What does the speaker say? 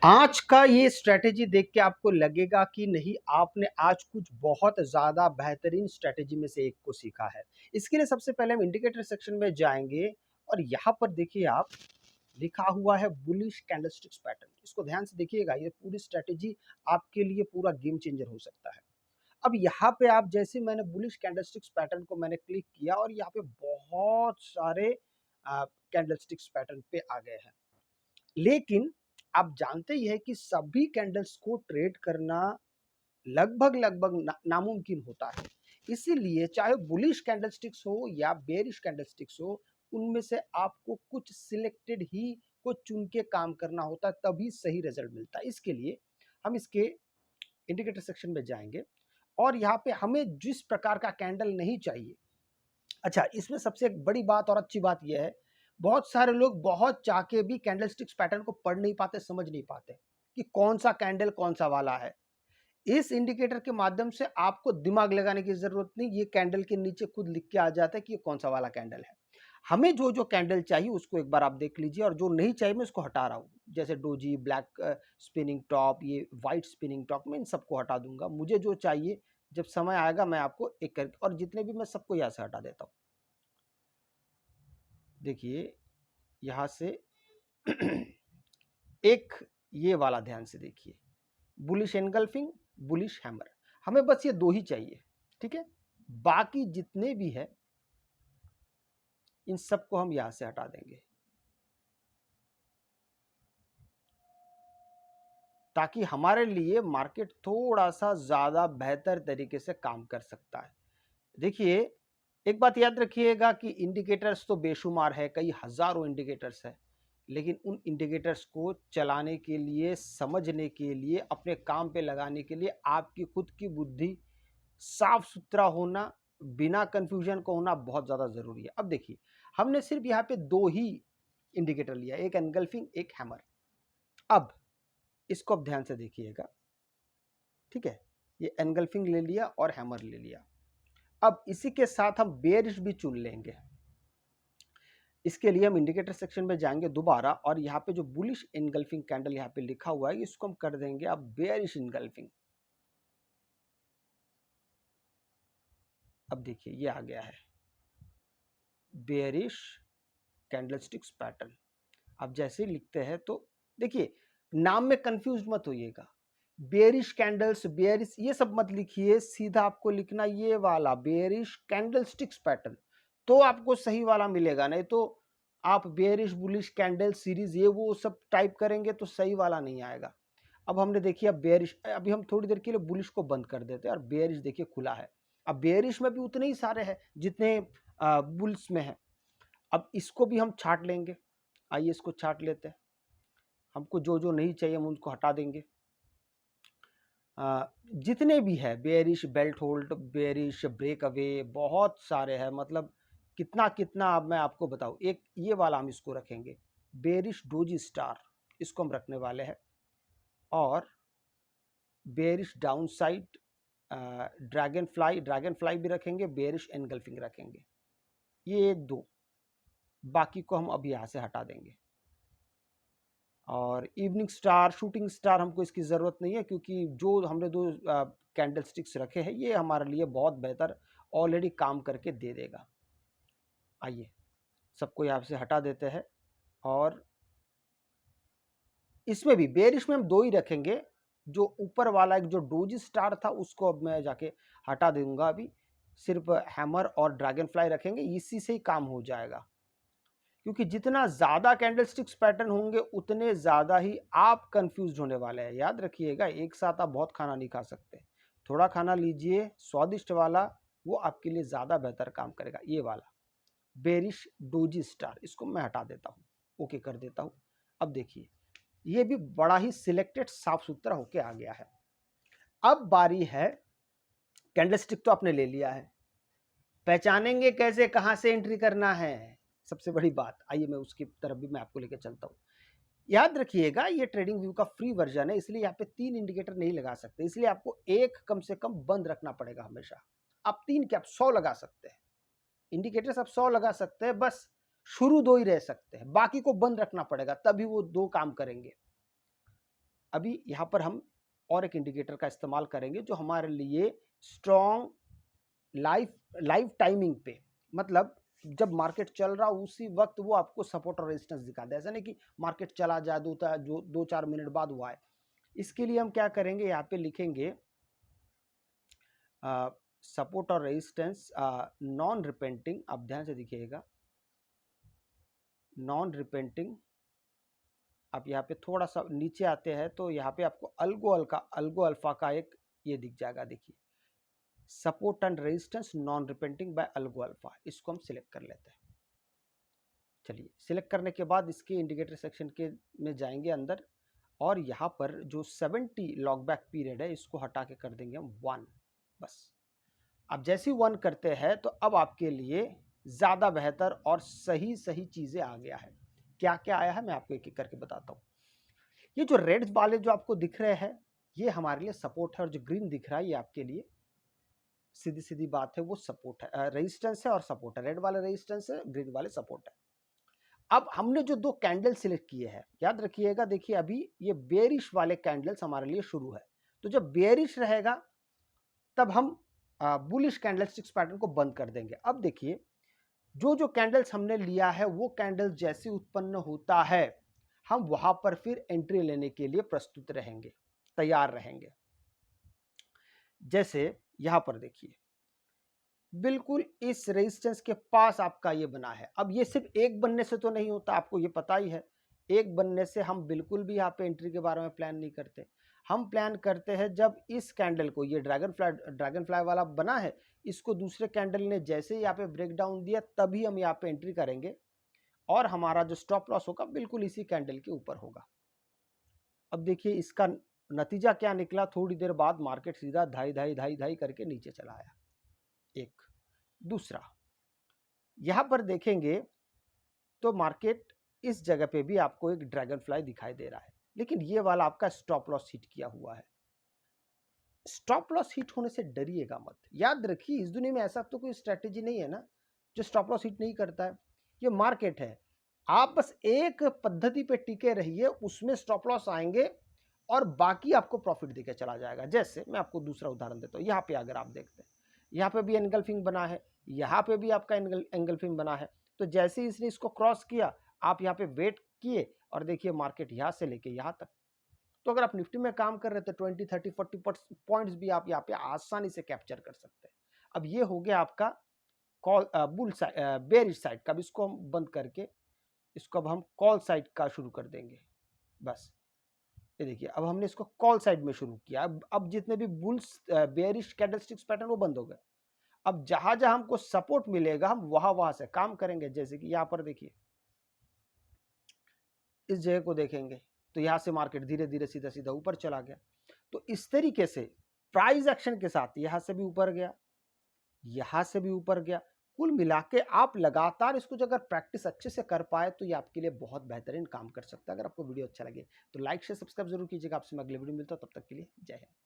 आज का ये स्ट्रैटेजी देख के आपको लगेगा कि नहीं, आपने आज कुछ बहुत ज़्यादा बेहतरीन स्ट्रैटेजी में से एक को सीखा है। इसके लिए सबसे पहले हम इंडिकेटर सेक्शन में जाएँगे और यहाँ पर देखिए आप, लिखा हुआ है बुलिश कैंडलस्टिक्स पैटर्न। इसको ध्यान से देखिएगा, ये पूरी स्ट्रैटेजी आपके लिए पूरा गेम चेंजर हो सकता है। अब यहाँ पे आप जैसे मैंने बुलिश कैंडलस्टिक्स पैटर्न को मैंने क्लिक किया और यहाँ पे बहुत सारे कैंडलस्टिक्स पैटर्न पे आ गए हैं। लेकिन आप जानते ही हैं कि सभी कैंडल्स को ट्रेड करना लगभग नामुमकिन होता है। इसीलिए चाहे बुलिश कैंडलस्टिक्स हो या बेरिश कैंडलस्टिक्स हो, उनमें से आपको कुछ सिलेक्टेड ही को चुन के काम करना होता है, तभी सही रिजल्ट मिलता है। इसके लिए हम इसके इंडिकेटर सेक्शन में जाएंगे और यहाँ पे हमें जिस प्रकार का कैंडल नहीं चाहिए। अच्छा, इसमें सबसे एक बड़ी बात और अच्छी बात यह है, बहुत सारे लोग बहुत चाह के भी कैंडलस्टिक्स पैटर्न को पढ़ नहीं पाते, समझ नहीं पाते कि कौन सा कैंडल कौन सा वाला है। इस इंडिकेटर के माध्यम से आपको दिमाग लगाने की जरूरत नहीं, ये कैंडल के नीचे खुद लिख के आ जाता है कि ये कौन सा वाला कैंडल है। हमें जो जो कैंडल चाहिए उसको एक बार आप देख लीजिए, और जो नहीं चाहिए मैं उसको हटा रहा हूँ। जैसे डोजी, ब्लैक स्पिनिंग टॉप, ये वाइट स्पिनिंग टॉप, मैं इन सबको हटा दूंगा। मुझे जो चाहिए जब समय आएगा मैं आपको एक करके, और जितने भी मैं सबको यहाँ से हटा देता हूँ। देखिए यहाँ से एक ये वाला ध्यान से देखिए, बुलिश एनगल्फिंग, बुलिश हैमर, हमें बस ये दो ही चाहिए। ठीक है, बाकी जितने भी है इन सबको हम यहां से हटा देंगे, ताकि हमारे लिए मार्केट थोड़ा सा ज्यादा बेहतर तरीके से काम कर सकता है। देखिए, एक बात याद रखिएगा कि इंडिकेटर्स तो बेशुमार है, कई हजारों इंडिकेटर्स है, लेकिन उन इंडिकेटर्स को चलाने के लिए, समझने के लिए, अपने काम पे लगाने के लिए आपकी खुद की बुद्धि साफ सुथरा होना, बिना कंफ्यूजन को होना बहुत ज़्यादा ज़रूरी है। अब देखिए, हमने सिर्फ यहाँ पे दो ही इंडिकेटर लिया, एक एनगल्फिंग, एक हैमर। अब इसको अब ध्यान से देखिएगा। ठीक है, ये एनगल्फिंग ले लिया और हैमर ले लिया। अब इसी के साथ हम बेयरिश भी चुन लेंगे। इसके लिए हम इंडिकेटर सेक्शन में जाएंगे दोबारा, और यहाँ पे जो बुलिश इनगल्फिंग कैंडल यहाँ पे लिखा हुआ है, इसको हम कर देंगे अब बेयरिश इनगल्फिंग। अब देखिए ये आ गया है बेयरिश कैंडलस्टिक्स पैटर्न। अब जैसे ही लिखते हैं तो देखिए, नाम में कंफ्यूज मत होइएगा। बेयरिश कैंडल्स, बेयरिश ये सब मत लिखिए, सीधा आपको लिखना ये वाला बेयरिश कैंडलस्टिक्स पैटर्न, तो आपको सही वाला मिलेगा। नहीं तो आप बेयरिश बुलिश कैंडल सीरीज ये वो सब टाइप करेंगे तो सही वाला नहीं आएगा। अब हमने देखिए, अब बेयरिश, अभी हम थोड़ी देर के लिए बुलिश को बंद कर देते हैं और बेयरिश देखिए खुला है। अब बेयरिश में भी उतने ही सारे हैं जितने बुल्स में है। अब इसको भी हम छाट लेंगे। आइए इसको छाट लेते हैं, हमको जो जो नहीं चाहिए हम उनको हटा देंगे। जितने भी है bearish belt hold, bearish break away, बहुत सारे हैं। मतलब कितना कितना, अब मैं आपको बताऊं। एक ये वाला हम इसको रखेंगे, बेयरिश डोजी स्टार, इसको हम रखने वाले हैं। और bearish down side dragon fly भी रखेंगे, बेयरिश एनगल्फिंग रखेंगे। ये दो, बाकी को हम अब यहाँ से हटा देंगे। और इवनिंग स्टार, शूटिंग स्टार हमको इसकी ज़रूरत नहीं है, क्योंकि जो हमने दो कैंडल स्टिक्स रखे हैं ये हमारे लिए बहुत बेहतर ऑलरेडी काम करके दे देगा। आइए सबको यहाँ से हटा देते हैं। और इसमें भी बेरिश में हम दो ही रखेंगे। जो ऊपर वाला एक जो डोजी स्टार था उसको अब मैं जाके हटा दूंगा। अभी सिर्फ हैमर और ड्रैगन फ्लाई रखेंगे, इसी से ही काम हो जाएगा। क्योंकि जितना ज़्यादा कैंडलस्टिक्स पैटर्न होंगे उतने ज़्यादा ही आप कंफ्यूज होने वाले हैं। याद रखिएगा, एक साथ आप बहुत खाना नहीं खा सकते। थोड़ा खाना लीजिए स्वादिष्ट वाला, वो आपके लिए ज़्यादा बेहतर काम करेगा। ये वाला बेरिश डोजी स्टार, इसको मैं हटा देता हूँ, ओके कर देता हूँ। अब देखिए, ये भी बड़ा ही सिलेक्टेड साफ सुथरा होके आ गया है। अब बारी है, कैंडलस्टिक तो आपने ले लिया है, पहचानेंगे कैसे, कहाँ से एंट्री करना है, सबसे बड़ी बात। आइए मैं उसकी तरफ भी मैं आपको लेकर चलता हूँ। याद रखिएगा, ये ट्रेडिंग व्यू का फ्री वर्जन है, इसलिए यहाँ पे 3 इंडिकेटर नहीं लगा सकते। इसलिए आपको एक कम से कम बंद रखना पड़ेगा हमेशा। आप 3 क्या, आप 100 लगा सकते हैं इंडिकेटर्स, आप 100 लगा सकते हैं। बस शुरू 2 ही रह सकते हैं, बाकी को बंद रखना पड़ेगा, तभी वो 2 काम करेंगे। अभी यहाँ पर हम और एक इंडिकेटर का इस्तेमाल करेंगे जो हमारे लिए स्ट्रॉन्ग लाइव टाइमिंग पे, मतलब जब मार्केट चल रहा उसी वक्त वो आपको सपोर्ट और रेजिस्टेंस दिखा दे। ऐसा नहीं कि मार्केट चला जाए जो 2-4 मिनट बाद हुआ है। इसके लिए हम क्या करेंगे, यहाँ पे लिखेंगे सपोर्ट और रेजिस्टेंस नॉन रिपेंटिंग। आप ध्यान से देखिएगा, नॉन रिपेंटिंग। आप यहाँ पे थोड़ा सा नीचे आते हैं तो यहाँ पे आपको अल्गो अल्फा का एक ये दिख जाएगा। देखिए, support and resistance non repainting by algo alpha, इसको हम सिलेक्ट कर लेते हैं। चलिए, सिलेक्ट करने के बाद इसके इंडिकेटर सेक्शन के में जाएंगे अंदर, और यहाँ पर जो 70 लॉक बैक पीरियड है इसको हटा के कर देंगे हम 1। बस अब जैसे ही 1 करते हैं तो अब आपके लिए ज़्यादा बेहतर और सही चीज़ें आ गया है। क्या क्या आया है मैं आपको एक एक करके बताता हूँ। ये जो रेड वाले जो आपको दिख रहे हैं ये हमारे लिए सपोर्ट है, और जो ग्रीन दिख रहा है ये आपके लिए सीधी सीधी बात है वो सपोर्ट है, रेजिस्टेंस है और सपोर्ट है। रेड वाले रेजिस्टेंस है, ग्रीन वाले सपोर्ट है। अब हमने जो 2 कैंडल सिलेक्ट किए हैं, याद रखिएगा, देखिए अभी ये बेरिश वाले कैंडल्स हमारे लिए शुरू है। तो जब बेरिश रहेगा तब हम बुलिश कैंडलस्टिक्स पैटर्न को बंद कर देंगे। अब देखिए, जो कैंडल्स हमने लिया है वो कैंडल जैसे उत्पन्न होता है हम वहां पर फिर एंट्री लेने के लिए प्रस्तुत रहेंगे, तैयार रहेंगे। जैसे यहां पर देखिए, बिल्कुल इस रेजिस्टेंस के पास आपका ये बना है। अब ये सिर्फ एक बनने से तो नहीं होता, आपको ये पता ही है। एक बनने से हम बिल्कुल भी यहाँ पे एंट्री के बारे में प्लान नहीं करते। हम प्लान करते हैं जब इस कैंडल को, ये ड्रैगन फ्लाई वाला बना है, इसको दूसरे कैंडल ने जैसे ही यहाँ पे ब्रेक डाउन दिया तभी हम यहाँ पे एंट्री करेंगे, और हमारा जो स्टॉप लॉस होगा बिल्कुल इसी कैंडल के ऊपर होगा। अब देखिए इसका नतीजा क्या निकला, थोड़ी देर बाद मार्केट सीधा धाई करके नीचे चला आया। एक दूसरा, यहां पर देखेंगे तो मार्केट इस जगह पे भी आपको एक ड्रैगन फ्लाई दिखाई दे रहा है, लेकिन ये वाला आपका स्टॉप लॉस हिट किया हुआ है। स्टॉप लॉस हिट होने से डरिएगा मत। याद रखिए, इस दुनिया में ऐसा तो कोई स्ट्रेटेजी नहीं है ना जो स्टॉप लॉस हिट नहीं करता है। ये मार्केट है, आप बस एक पद्धति पे टिके रहिए, उसमें स्टॉप लॉस आएंगे और बाकी आपको प्रॉफिट देके चला जाएगा। जैसे मैं आपको दूसरा उदाहरण देता हूँ, यहाँ पे अगर आप देखते हैं, यहाँ पे भी एंगल्फिंग बना है, यहाँ पे भी आपका एंगल्फिंग बना है। तो जैसे ही इसने इसको क्रॉस किया, आप यहाँ पे वेट किए और देखिए मार्केट यहाँ से लेके यहाँ तक। तो अगर आप निफ्टी में काम कर रहे थे 20, 30, 40 पॉइंट्स भी आप यहाँ पे आसानी से कैप्चर कर सकते हैं। अब ये हो गया आपका call bull side, bearish side का। इसको हम बंद करके इसको अब हम कॉल साइड का शुरू कर देंगे। बस ये देखिए, अब हमने इसको कॉल साइड में शुरू किया। अब जितने भी बुल्स बेरिश कैंडलस्टिक्स पैटर्न वो बंद हो गए। अब जहां जहां हमको सपोर्ट मिलेगा हम वहां से काम करेंगे। जैसे कि यहां पर देखिए, इस जगह को देखेंगे तो यहां से मार्केट धीरे धीरे सीधा सीधा ऊपर चला गया। तो इस तरीके से प्राइस एक्शन के साथ यहां से भी ऊपर गया, यहां से भी ऊपर गया। कुल मिला के आप लगातार इसको अगर प्रैक्टिस अच्छे से कर पाए तो ये आपके लिए बहुत बेहतरीन काम कर सकता है। अगर आपको वीडियो अच्छा लगे तो लाइक शेयर सब्सक्राइब जरूर कीजिएगा। आपसे मैं अगले वीडियो में मिलता हूं, तब तक के लिए जय हिंद।